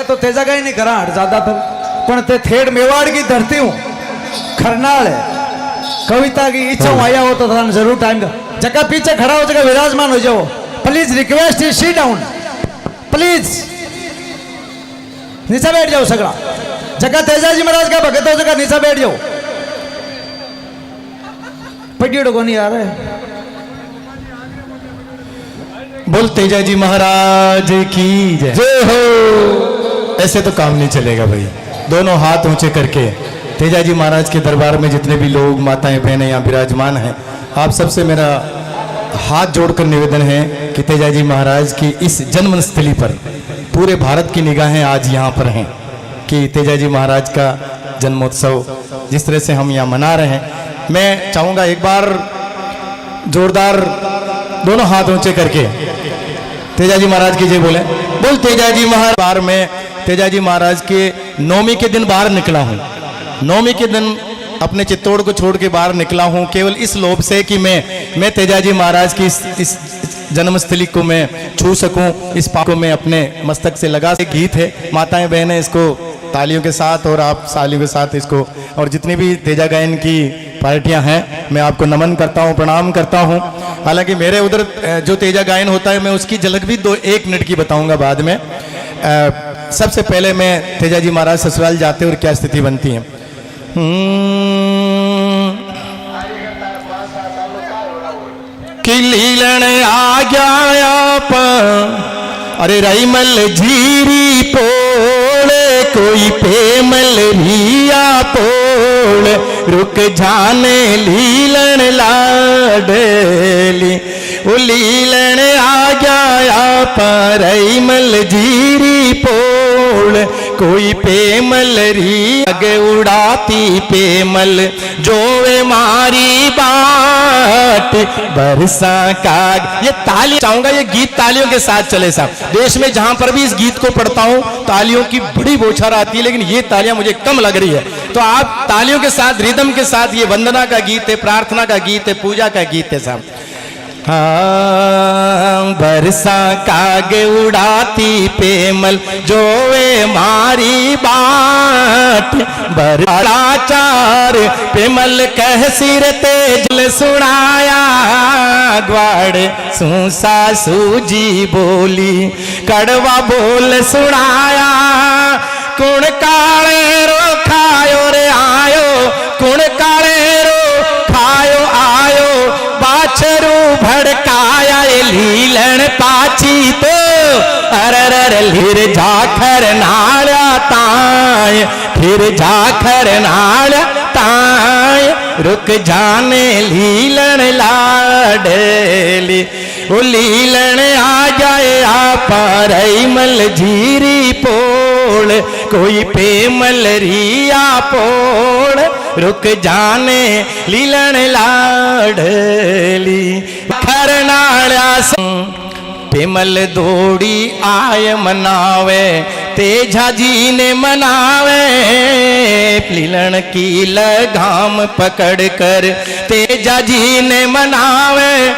तो तेजा गए नहीं करा हट ज्यादातर पण ते थेड़ मेवाड़ की धरती हूँ खरनाल है कविता की इच्छा आया हो तो जरूर टाइम का जगह पीछे खड़ा हो जगह विराजमान हो जाओ please request is sit down please नीचे बैठ जाओ सगड़ा जगह तेजाजी महाराज का भगत हो जगह नीचे बैठ जाओ पटियों को नहीं आ रहे बोल तेजाजी महाराज की जय हो। ऐसे तो काम नहीं चलेगा भाई, दोनों हाथ ऊंचे करके तेजाजी महाराज के दरबार में जितने भी लोग माताएं बहनें यहाँ विराजमान हैं, आप सबसे मेरा हाथ जोड़कर निवेदन है कि तेजाजी महाराज की इस जन्मस्थली पर पूरे भारत की निगाहें आज यहाँ पर हैं कि तेजाजी महाराज का जन्मोत्सव जिस तरह से हम यहाँ मना रहे हैं। मैं चाहूँगा एक बार जोरदार दोनों हाथ ऊंचे करके तेजाजी महाराज की जय बोले। बोल तेजाजी महाराज। बार में तेजाजी महाराज के नौमी के दिन बाहर निकला हूँ, नौमी के दिन अपने चित्तौड़ को छोड़ के बाहर निकला हूँ केवल इस लोभ से कि मैं तेजाजी महाराज की इस जन्मस्थली को मैं छू सकूं, इस पाप को मैं अपने मस्तक से लगा। एक गीत है, माताएं बहनें इसको तालियों के साथ और आप सालियों के साथ इसको, और जितनी भी तेजा गायन की पार्टियां हैं मैं आपको नमन करता हूं, प्रणाम करता हूं। हालांकि मेरे उधर जो तेजा गायन होता है मैं उसकी झलक भी 1 मिनट की बताऊंगा बाद में। सबसे पहले मैं तेजाजी महाराज ससुराल जाते और क्या स्थिति बनती है। कि लीलन आ गया आप, अरे राईमल झीरी पोले कोई पेमल रिया पोल रुक जाने लीलन लाडली। ओ लीलन आ गया पर राईमल झीरी पोल कोई पेमल री आगे उड़ाती पेमल जोवे मारी बाट बरसा का। ये ताली चाहूंगा, ये गीत तालियों के साथ चले साहब। देश में जहां पर भी इस गीत को पढ़ता हूं तालियों की बड़ी बौछार आती है, लेकिन ये तालियां मुझे कम लग रही है। तो आप तालियों के साथ रिदम के साथ, ये वंदना का गीत है, प्रार्थना का गीत है, पूजा का गीत है साहब। हाँ बरसा कागे उड़ाती पेमल जोवे मारी बाट बराचार पेमल कह सिर तेजल सुनाया ग्वाड़ सूसा सूजी बोली कड़वा बोल सुनाया। कुण काले रो खायो रे आयो, कुण काले रो खायो आयो बाछरू भड़काया लीलन पाची तो अरर लीर जाखर नाड़ा ताय फिर जाखर नाड़ा ताय रुक जाने लीलन लाडली। वो लीलन आ जाए आप राईमल झीरी पोल कोई पेमल रिया पोल रुक जाने लीलन लाडली। खरनाड़ा पेमल दौड़ी आय मनावे तेजा जी ने मनावे लीलन की लगाम पकड़ कर तेजा जी ने मनावे।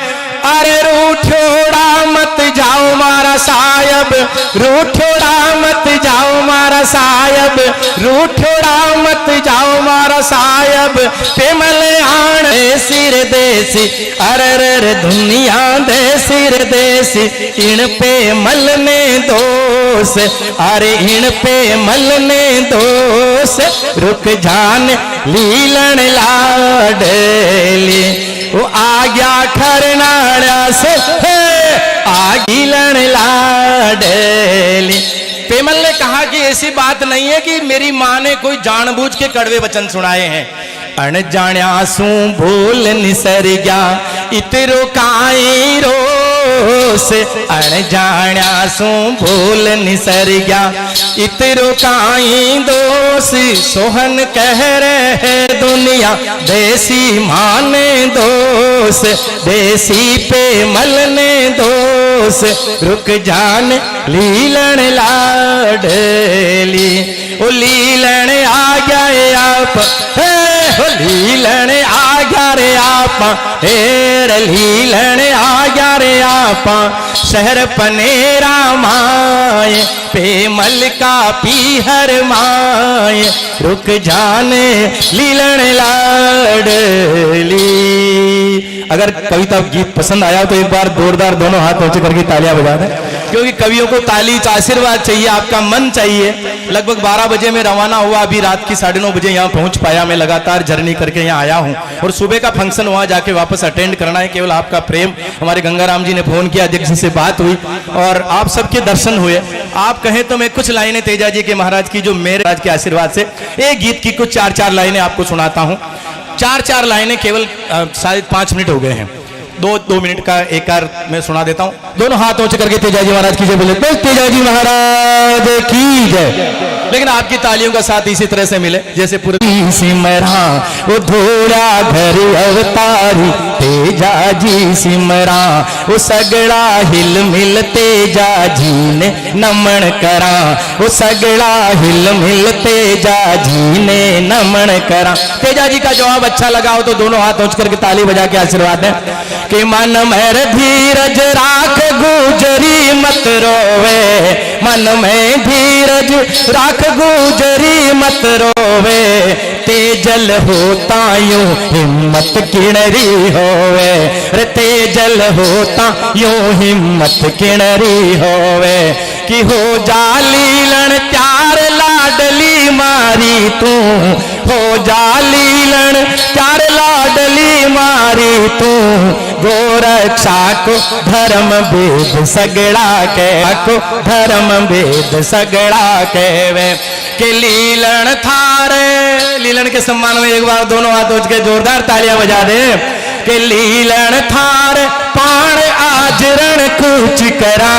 अरे रूठोड़ा मत जाओ मारा साहब, रूठोड़ा मत जाओ मारा साहब, रूठोड़ा मत जाओ मारा साहब। पेमल आण सिर देसी अरर दुनिया दे सिर देसी इन पे मलने दोष, अरे इन पे मलने दोष रुक जान लीलन लाडली। वो आ गया खरनाड़ा से आ लीलन लाडली। पेमल ने कहा कि ऐसी बात नहीं है कि मेरी माँ ने कोई जानबूझ के कड़वे वचन सुनाए हैं। अनजाण्या सू भूल निसर गया इतरो काई रोस, अनजाण्या सू भूल निसर गया इतरो काई दोष। सोहन कह रहे दुनिया देसी माने दोष, देसी पे मलने दोष रुक जान लीलन लाडली। ओ लीलन आ गए आप, लीलन आ गया रे आप आपा हेर लीलन आया रे आपा शहर पनेरा माए पे मलका पीहर माए रुक जाने लीलन लाडली। अगर कविता गीत पसंद आया तो एक बार जोरदार दोनों हाथ ऊंचे करके तालियां बजा दें, क्योंकि कवियों को ताली आशीर्वाद चाहिए, आपका मन चाहिए। लगभग 12 बजे में रवाना हुआ, अभी रात की 9:30 बजे यहाँ पहुंच पाया। मैं लगातार जर्नी करके यहाँ आया हूँ और सुबह का फंक्शन वहाँ जाके वापस अटेंड करना है। केवल आपका प्रेम, हमारे गंगाराम जी ने फोन किया, अध्यक्ष जी से बात हुई और आप सबके दर्शन हुए। आप कहें तो मैं कुछ लाइनें तेजा जी के महाराज की, जो मेरे राज के आशीर्वाद से एक गीत की कुछ 4-4 लाइनें आपको सुनाता हूँ। 4-4 लाइनें, केवल शायद 5 मिनट हो गए हैं, 2 मिनट का एक मैं सुना देता हूँ। दोनों हाथ ऊंचे करके तेजाजी महाराज की जय बोले, तेजाजी महाराज की जय। लेकिन आपकी तालियों का साथ इसी तरह से मिले जैसे पूरे सिमरा वो धोरा घर अवतारी तेजाजी सिमरा वो सगड़ा हिल मिल तेजाजी ने नमन करा वो सगड़ा हिल मिल तेजाजी ने नमन करा। तेजाजी का जवाब अच्छा लगा हो तो दोनों हाथ ऊंच करके ताली बजा के आशीर्वाद है कि मन में धीरज राख गुजरी मत रोवे, मन में धीरज राख गुजरी मत रोवे, तेजल होता यूं हिम्मत किणरी होवे, रे तेजल होता यूं हिम्मत किणरी होवे, कि हो जा लीलन त्यार लाडली मारी तू, हो जा लीलन त्यार लाडली मारी तू, गोरक्षा को धर्म वेद सगड़ा के को धर्म वेद सगड़ा कहवे, के लीलन थारे। लीलन के सम्मान में एक बार दोनों हाथ उठ के जोरदार तालियां बजा दे। के लीलन थार पाण आजरण कुछ करा,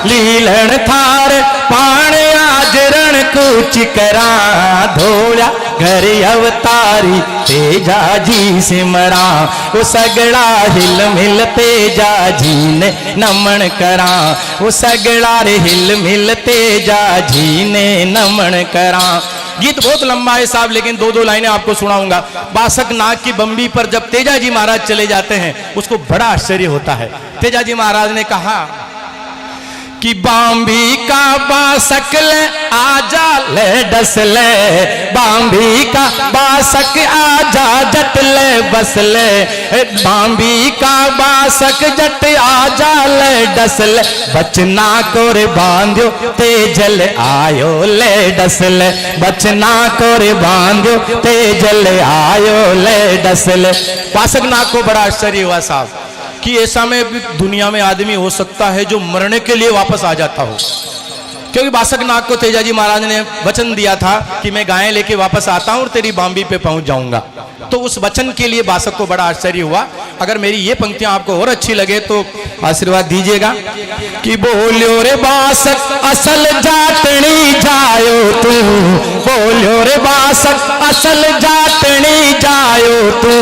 लीलन थार पाण आजरण कुछ करा, धोड़ा घर अवतारी तेजाजी सिमरा वो सगड़ा हिल मिल तेजाजी ने नमन करा, वो सगड़ा रे हिल मिल तेजाजी ने नमन करा। गीत बहुत लंबा है साहब, लेकिन 2-2 लाइनें आपको सुनाऊंगा। बासक नाग की बम्बी पर जब तेजाजी महाराज चले जाते हैं उसको बड़ा आश्चर्य होता है। तेजाजी महाराज ने कहा कि बांबी का बासक ले आजा ले डस ले, बांबी का बासक आजा जट ले बस ले, बांबी का बासक जट आजा ले डस ले, बचना कोरे बांध्यो तेजल आयो ले डस ले, बचना कोरे बांध्यो तेजल आयो ले डस ले। बासक नाग को बड़ा आश्चर्य हुआ साहब कि ऐसा में भी दुनिया में आदमी हो सकता है जो मरने के लिए वापस आ जाता हो, क्योंकि बासक नाग को तेजाजी महाराज ने वचन दिया था कि मैं गायें लेके वापस आता हूं और तेरी बांबी पे पहुंच जाऊंगा। तो उस वचन के लिए बासक को बड़ा आश्चर्य हुआ। अगर मेरी ये पंक्तियां आपको और अच्छी लगे तो आशीर्वाद दीजिएगा कि बोलियो रे बासक असल जाटनी जायो तू, बोलियो रे बासक असल जाटनी जायो तू,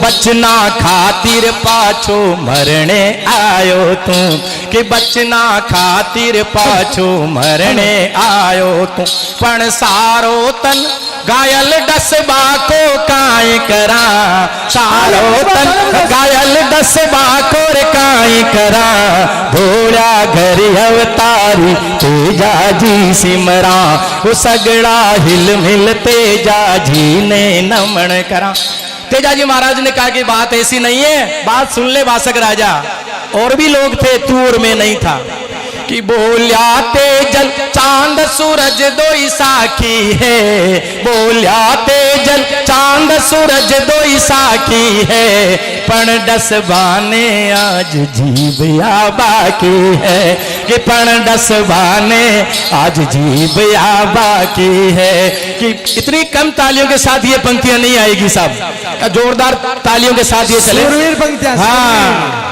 बचना खातिर पाछो मरने आयो तू, कि बचना खातिर पाछो मरने आयो तू, पण सारो तन घायल डसबा को काई करा, सारो तन घायल डसबा को काई करा, धोड़ा घर अवतारी तेजाजी सिमरा वो सगड़ा हिल मिल तेजाजी ने नमन करा। तेजाजी महाराज ने कहा कि बात ऐसी नहीं है, बात सुन ले बासक राजा, और भी लोग थे तू और मैं नहीं था, कि बोलिया तेजल चांद सूरज दोई साखी है, बोलिया तेजल चांद सूरज दोई साखी है, पण डसबाने आज जीव आ बाकी है, कि पण डसबाने आज जीव आ बाकी है। कि इतनी कम तालियों के साथ ये पंक्तियां नहीं आएगी साहब, जोरदार तालियों के साथ ये चले। पंक्तियां हाँ,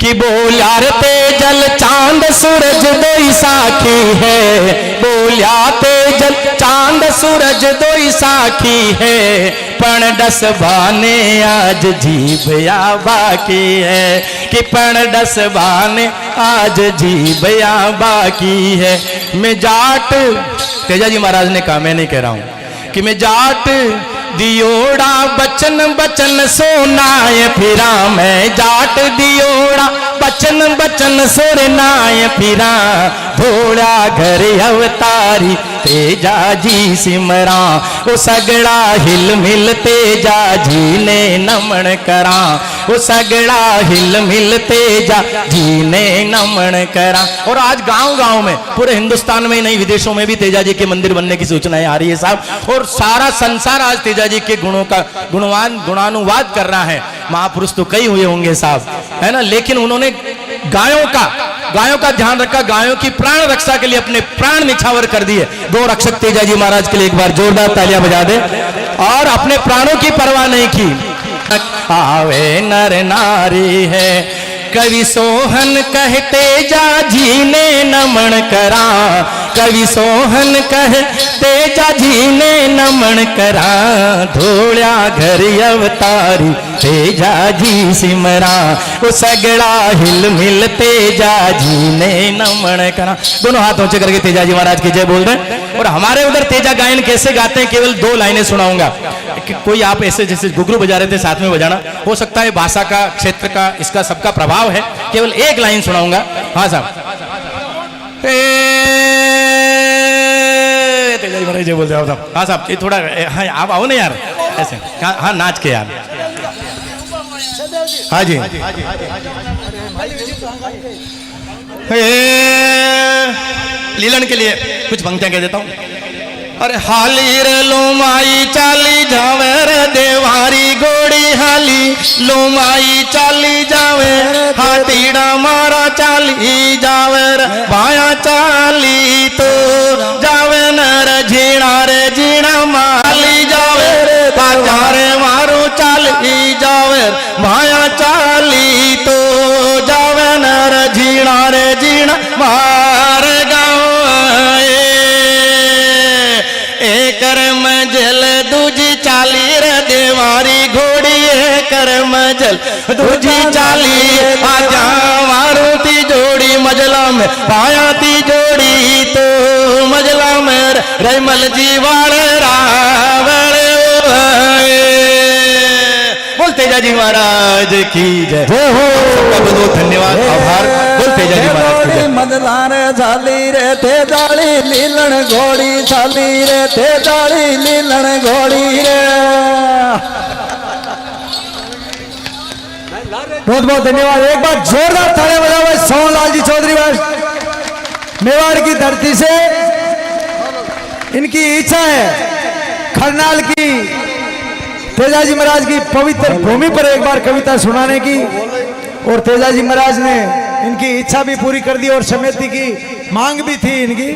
कि बोलिया रे तेजल चांद सूरज दोई साखी है, बोलिया तेजल चांद सूरज दोई साखी है, पण डसबाने आज जीभया बाकी है, कि पण डसबाने आज जीभया बाकी है। मैं जाट, तेजाजी महाराज ने कहा, मैं नहीं कह रहा हूं कि मैं जाट दियोड़ा बचन बचन सोनाए फिरा मैं जाट दियोड़ा बचन बचन सोरनाए फिरा थोड़ा घर अवतारी तेजा जी सिमरा ओ सगड़ा हिल मिल तेजा जी ने नमन करा ओ सगड़ा हिल मिल तेजा जी ने नमन करा। और आज गांव गांव में पूरे हिंदुस्तान में नहीं विदेशों में भी तेजा जी के मंदिर बनने की सूचनाएं आ रही है साहब। और सारा संसार आज तेजा जी के गुणों का गुणानुवाद कर रहा है। महापुरुष तो कई हुए होंगे साहब, है ना, लेकिन उन्होंने गायों का ध्यान रखा, गायों की प्राण रक्षा के लिए अपने प्राण निछावर कर दिए। दो रक्षक तेजा जी महाराज के लिए एक बार जोरदार तालियां बजा दे। और अपने प्राणों की परवाह नहीं की। आवे नर नारी है कवि सोहन कहते जा जी ने नमन करा, कवि सोहन कहते जा जी ने नमन करा धोड़ा घर अवतारी तेजा जी सिमरा वो सगड़ा हिल मिल तेजा जी ने नमन करा। दोनों हाथ ऊंचे करके तेजा जी महाराज की जय बोल रहे हैं। और हमारे उधर तेजा गायन कैसे गाते हैं, केवल 2 लाइनें सुनाऊंगा। कोई आप ऐसे जैसे घुघरू बजा रहे थे साथ में बजाना, हो सकता है भाषा का, क्षेत्र का, इसका सबका प्रभाव है। केवल 1 लाइन सुनाऊंगा। हाँ साहब, तेजा जी महाराज जय बोल रहे हो। हाँ साहब, ये थोड़ा, हाँ आप आओ ना यार ऐसे, हाँ नाच के यार। हाँ जी, लीलन के लिए कुछ पंक्तियां कह देता हूं। अरे हाली रे लोमाई चाली जावे रे देवारी गोड़ी हाली लोमाई चाली जावे हाथीड़ा मारा चाली जावे रे भाया चाली तो जावे नर झीणा रे झीणा माली जावे बाजा रे मारो चाली जावे भाया चाली तो जावे नर झीणा रे झीणा मार गाँव कर मजल दूजी चाली रे देवारी घोड़ी कर मजल दूजी चाली आजा मारुति जोड़ी मजला में पाया ती जोड़ी तो मजला में रैमल जी वाले रावण बोल तेजा जी महाराज की जय हो। बहुत बहुत धन्यवाद, आभार। बोल तेजा जी महाराज की जय। मदलार झाली रे तेजाली लीलन घोड़ी झाली रे तेजाली लीलन घोड़ी रे। बहुत बहुत धन्यवाद। एक बार जोरदार तालियां बजाओ सोहनलाल जी चौधरी मेवाड़ की धरती से। इनकी इच्छा है खरनाल की तेजा जी महाराज की पवित्र भूमि पर एक बार कविता सुनाने की, और तेजा जी महाराज ने इनकी इच्छा भी पूरी कर दी और समिति की मांग भी थी इनकी।